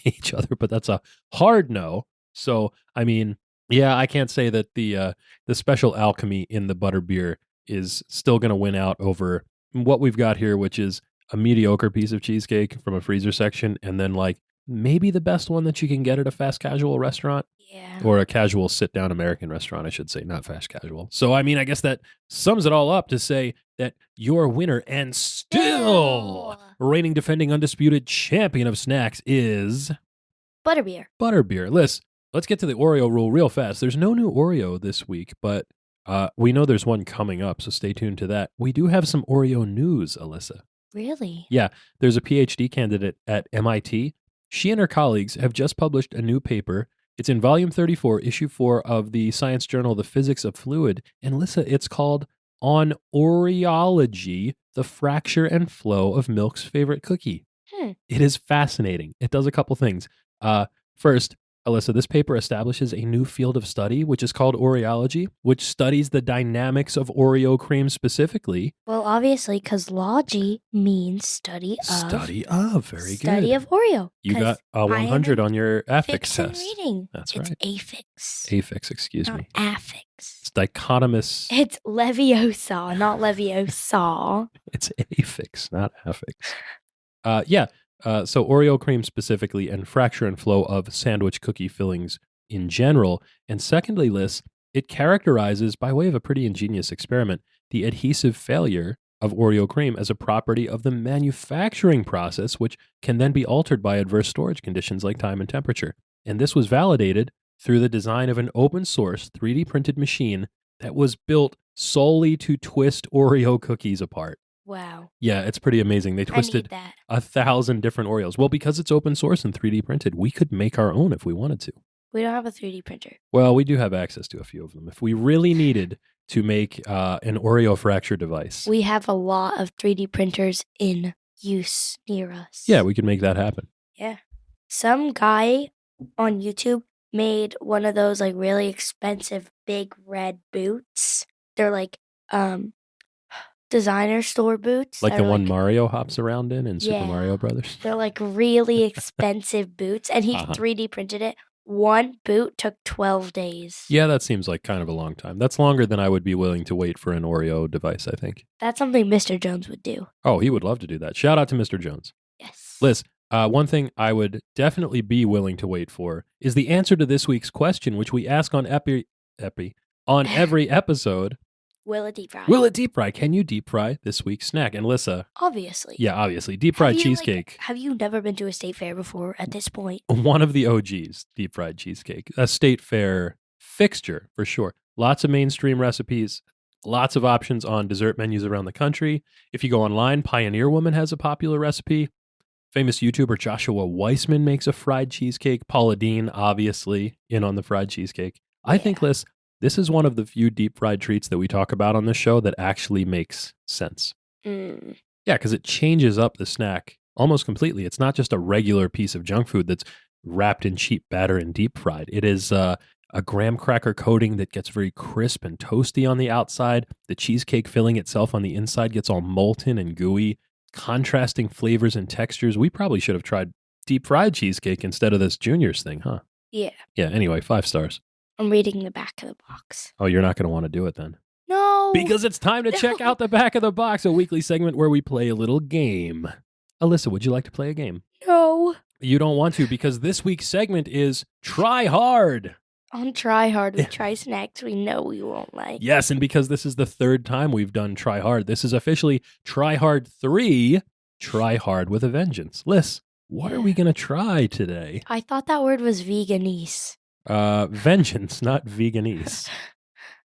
each other, but that's a hard no. So, I mean, yeah, I can't say that the special alchemy in the butterbeer is still going to win out over what we've got here, which is a mediocre piece of cheesecake from a freezer section, and then like maybe the best one that you can get at a fast casual restaurant. Yeah. Or a casual sit-down American restaurant, I should say, not fast casual. So, I mean, I guess that sums it all up to say that your winner and still reigning defending undisputed champion of snacks is butterbeer. Butterbeer. Let's get to the Oreo rule real fast. There's no new Oreo this week, but we know there's one coming up, so stay tuned to that. We do have some Oreo news, Alyssa. Really? Yeah, there's a PhD candidate at MIT. She and her colleagues have just published a new paper. It's in volume 34, issue 4 of the science journal, The Physics of Fluid. And Alyssa, it's called On Oreology, the Fracture and Flow of Milk's Favorite Cookie. It is fascinating. It does a couple things. First, Alyssa, this paper establishes a new field of study, which is called Oreology, which studies the dynamics of Oreo cream specifically. Well, obviously, because logy means study of. Study of, very good. Study of Oreo. You got a 100 on your affix test. Reading. That's it's right. Affix. Affix, excuse not me. Affix. It's dichotomous. It's Leviosa, not Leviosa. It's affix, not affix. So Oreo cream specifically and fracture and flow of sandwich cookie fillings in general. And secondly, Liz, it characterizes, by way of a pretty ingenious experiment, the adhesive failure of Oreo cream as a property of the manufacturing process, which can then be altered by adverse storage conditions like time and temperature. And this was validated through the design of an open source 3D printed machine that was built solely to twist Oreo cookies apart. Wow. Yeah, it's pretty amazing. They twisted 1,000 different Oreos. Well, because it's open source and 3D printed, we could make our own if we wanted to. We don't have a 3D printer. Well, we do have access to a few of them. If we really needed to make an Oreo fracture device. We have a lot of 3D printers in use near us. Yeah, we could make that happen. Yeah. Some guy on YouTube made one of those like really expensive big red boots. they're like designer store boots. Like that the are one Mario hops around in Super Yeah. Mario Brothers? They're like really expensive boots, and he Uh-huh. 3D printed it. One boot took 12 days. Yeah, that seems like kind of a long time. That's longer than I would be willing to wait for an Oreo device, I think. That's something Mr. Jones would do. Oh, he would love to do that. Shout out to Mr. Jones. Yes. Liz, one thing I would definitely be willing to wait for is the answer to this week's question, which we ask on on every episode. Will it deep fry? Will it deep fry? Can you deep fry this week's snack? And Lissa, Obviously. yeah, obviously, deep fried cheesecake. Have you never been to a state fair before at this point? One of the OGs, deep fried cheesecake, a state fair fixture for sure. Lots of mainstream recipes, lots of options on dessert menus around the country. If you go online, Pioneer Woman has a popular recipe. Famous YouTuber Joshua Weissman makes a fried cheesecake. Paula Deen, obviously, in on the fried cheesecake. I think, Liz, this is one of the few deep fried treats that we talk about on this show that actually makes sense. Mm. Yeah, because it changes up the snack almost completely. It's not just a regular piece of junk food that's wrapped in cheap batter and deep fried. It is a graham cracker coating that gets very crisp and toasty on the outside. The cheesecake filling itself on the inside gets all molten and gooey, contrasting flavors and textures. We probably should have tried deep fried cheesecake instead of this Junior's thing, huh? Yeah. Yeah, anyway, 5 stars. I'm reading the back of the box. Oh, you're not going to want to do it then. No. Because it's time to check out the back of the box, a weekly segment where we play a little game. Alyssa, would you like to play a game? No. You don't want to because this week's segment is Try Hard. On Try Hard, we try snacks we know we won't like. Yes, and because this is the 3rd time we've done Try Hard, this is officially Try Hard 3, Try Hard with a Vengeance. Liz, what are we going to try today? I thought that word was veganese. Vengeance, not veganese.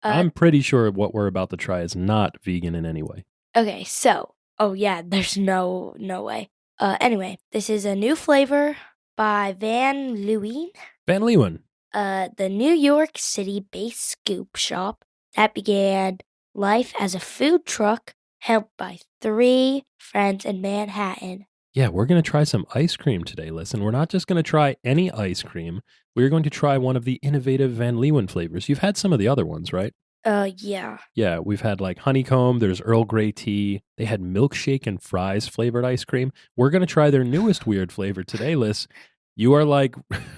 I'm pretty sure what we're about to try is not vegan in any way. Okay, so, there's no way. Anyway, this is a new flavor by Van Leeuwen. Van Leeuwen. The New York City-based scoop shop that began life as a food truck helped by 3 friends in Manhattan. Yeah, we're going to try some ice cream today, listen. We're not just going to try any ice cream. We're going to try one of the innovative Van Leeuwen flavors. You've had some of the other ones, right? Yeah. Yeah, we've had like honeycomb, there's Earl Grey tea. They had milkshake and fries flavored ice cream. We're going to try their newest weird flavor today, Liz. You are like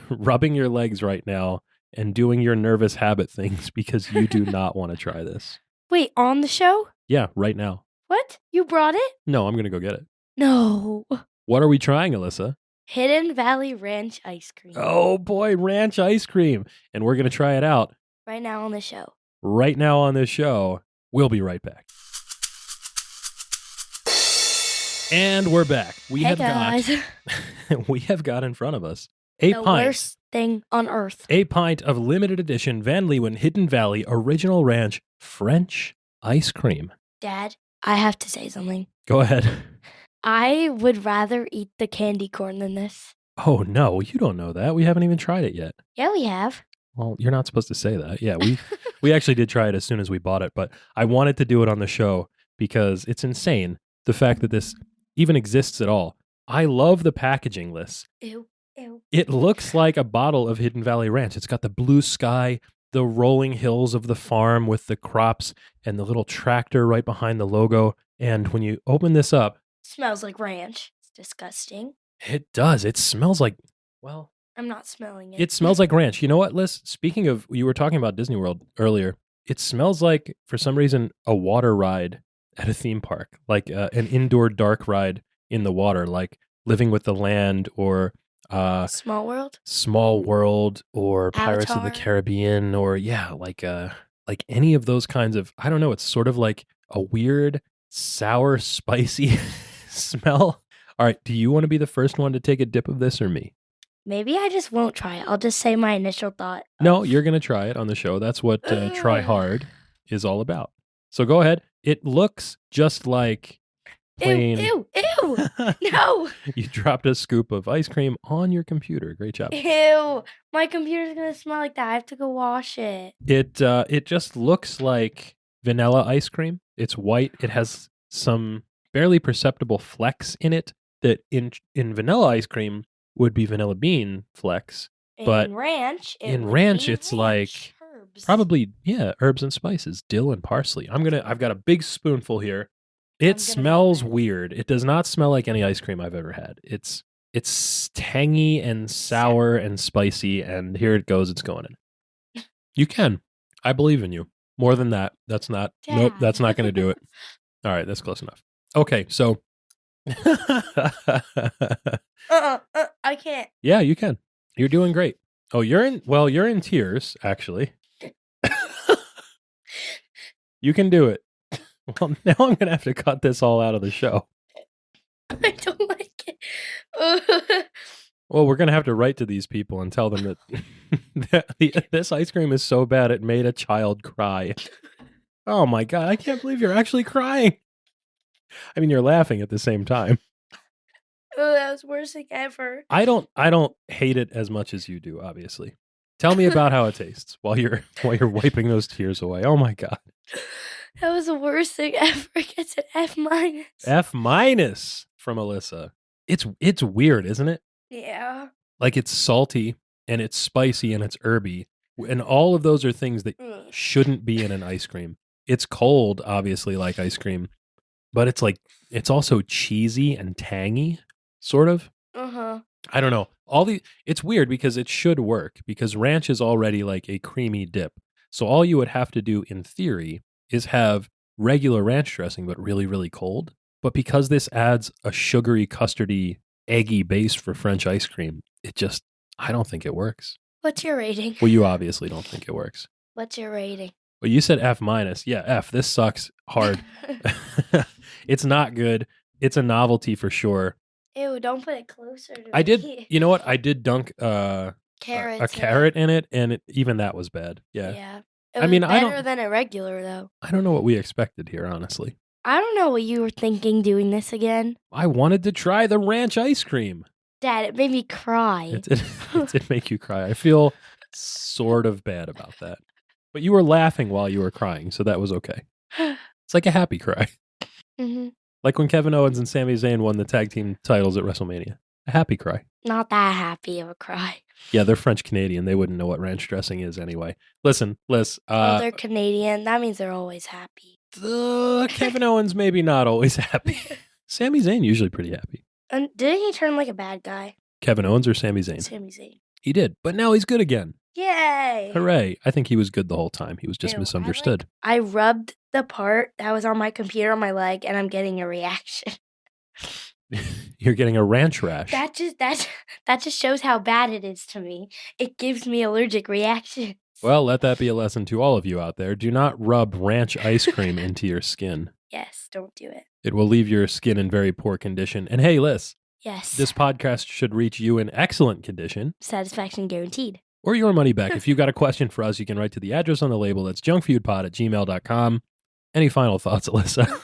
rubbing your legs right now and doing your nervous habit things because you do not want to try this. Wait, on the show? Yeah, right now. What? You brought it? No, I'm going to go get it. No. What are we trying, Alyssa? Hidden Valley Ranch ice cream. Oh boy, ranch ice cream. And we're going to try it out. Right now on the show. Right now on this show. We'll be right back. And we're back. We have got in front of us the worst thing on earth. A pint of limited edition Van Leeuwen Hidden Valley Original Ranch French ice cream. Dad, I have to say something. Go ahead. I would rather eat the candy corn than this. Oh no, you don't know that. We haven't even tried it yet. Yeah, we have. Well, you're not supposed to say that. Yeah, we actually did try it as soon as we bought it, but I wanted to do it on the show because it's insane the fact that this even exists at all. I love the packaging, Liz. Ew. It looks like a bottle of Hidden Valley Ranch. It's got the blue sky, the rolling hills of the farm with the crops, and the little tractor right behind the logo. And when you open this up... Smells like ranch. It's disgusting. It does. It smells like, well... I'm not smelling it. It smells like ranch. You know what, Liz? Speaking of, you were talking about Disney World earlier. It smells like, for some reason, a water ride at a theme park. Like an indoor dark ride in the water, like Living with the Land or... Small World or Avatar. Pirates of the Caribbean or like any of those kinds of, I don't know, it's sort of like a weird sour spicy smell. All right, do you want to be the first one to take a dip of this or me? Maybe I just won't try it. I'll just say my initial thought. No, you're going to try it on the show. That's what Try Hard is all about. So go ahead. It looks just like plain... Ew. No. You dropped a scoop of ice cream on your computer. Great job. Ew. My computer's going to smell like that. I have to go wash it. It just looks like vanilla ice cream. It's white. It has some barely perceptible flecks in it that in vanilla ice cream would be vanilla bean flecks. But in ranch, it's like herbs. Probably, yeah, herbs and spices, dill and parsley. I've got a big spoonful here. It smells weird. It does not smell like any ice cream I've ever had. It's tangy and sour and spicy, and here it goes. It's going in. You can. I believe in you. More than that, that's not. Dad. Nope, that's not going to do it. All right, that's close enough. Okay, so. I can't. Yeah, you can. You're doing great. Oh, you're in tears, actually. You can do it. Well, now I'm going to have to cut this all out of the show. I don't like it. Well, we're going to have to write to these people and tell them that this ice cream is so bad it made a child cry. Oh my God, I can't believe you're actually crying. I mean, you're laughing at the same time. Oh, that was the worst thing ever. I don't hate it as much as you do, obviously. Tell me about how it tastes while you're wiping those tears away. Oh my God. That was the worst thing ever. It gets an F-. F- from Alyssa. It's weird, isn't it? Yeah. Like it's salty and it's spicy and it's herby. And all of those are things that shouldn't be in an ice cream. It's cold, obviously, like ice cream. But it's also cheesy and tangy, sort of. Uh-huh. I don't know. It's weird because it should work because ranch is already like a creamy dip. So all you would have to do in theory is have regular ranch dressing, but really, really cold. But because this adds a sugary, custardy, eggy base for French ice cream, I don't think it works. What's your rating? Well, you obviously don't think it works. What's your rating? Well, you said F-. Yeah, F. This sucks hard. It's not good. It's a novelty for sure. Ew, don't put it closer to I did, me. you know what? I did dunk a carrot in it, and even that was bad. Yeah. Yeah. I mean, better than a regular, though. I don't know what we expected here, honestly. I don't know what you were thinking doing this again. I wanted to try the ranch ice cream. Dad, it made me cry. It did make you cry. I feel sort of bad about that. But you were laughing while you were crying, so that was okay. It's like a happy cry. Mm-hmm. Like when Kevin Owens and Sami Zayn won the tag team titles at WrestleMania. A happy cry. Not that happy of a cry. Yeah, they're French-Canadian. They wouldn't know what ranch dressing is anyway. Listen, Liz. They're Canadian. That means they're always happy. Kevin Owens maybe not always happy. Sami Zayn usually pretty happy. And didn't he turn like a bad guy? Kevin Owens or Sami Zayn? Sami Zayn. He did, but now he's good again. Yay! Hooray. I think he was good the whole time. He was just misunderstood. I rubbed the part that was on my computer on my leg, and I'm getting a reaction. You're getting a ranch rash. That just shows how bad it is to me. It gives me allergic reactions. Well, let that be a lesson to all of you out there. Do not rub ranch ice cream into your skin. Yes, don't do it. It will leave your skin in very poor condition. And hey, Liz. Yes. This podcast should reach you in excellent condition. Satisfaction guaranteed. Or your money back. If you've got a question for us, you can write to the address on the label. That's junkfoodpod@gmail.com. Any final thoughts, Alyssa?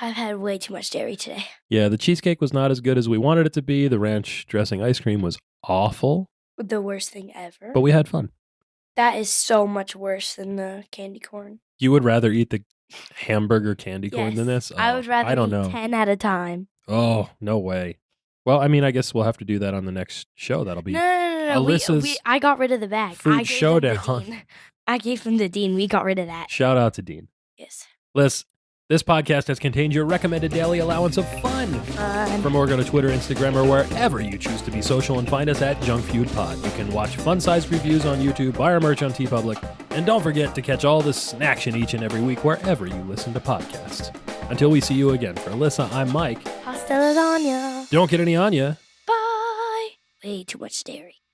I've had way too much dairy today. Yeah, the cheesecake was not as good as we wanted it to be. The ranch dressing ice cream was awful. The worst thing ever. But we had fun. That is so much worse than the candy corn. You would rather eat the hamburger candy corn than this? I would rather eat 10 at a time. Oh, no way. Well, I mean, I guess we'll have to do that on the next show. That'll be No. Alyssa's I got rid of the bag. Food Showdown. I gave them to Dean. We got rid of that. Shout out to Dean. Yes. Liz, this podcast has contained your recommended daily allowance of fun. For more, go to Twitter, Instagram, or wherever you choose to be social and find us at Junk Feud Pod. You can watch fun-sized reviews on YouTube, buy our merch on TeePublic, and don't forget to catch all the snaction each and every week wherever you listen to podcasts. Until we see you again, for Alyssa, I'm Mike. Pasta lasagna. Don't get any on ya. Bye. Way too much dairy.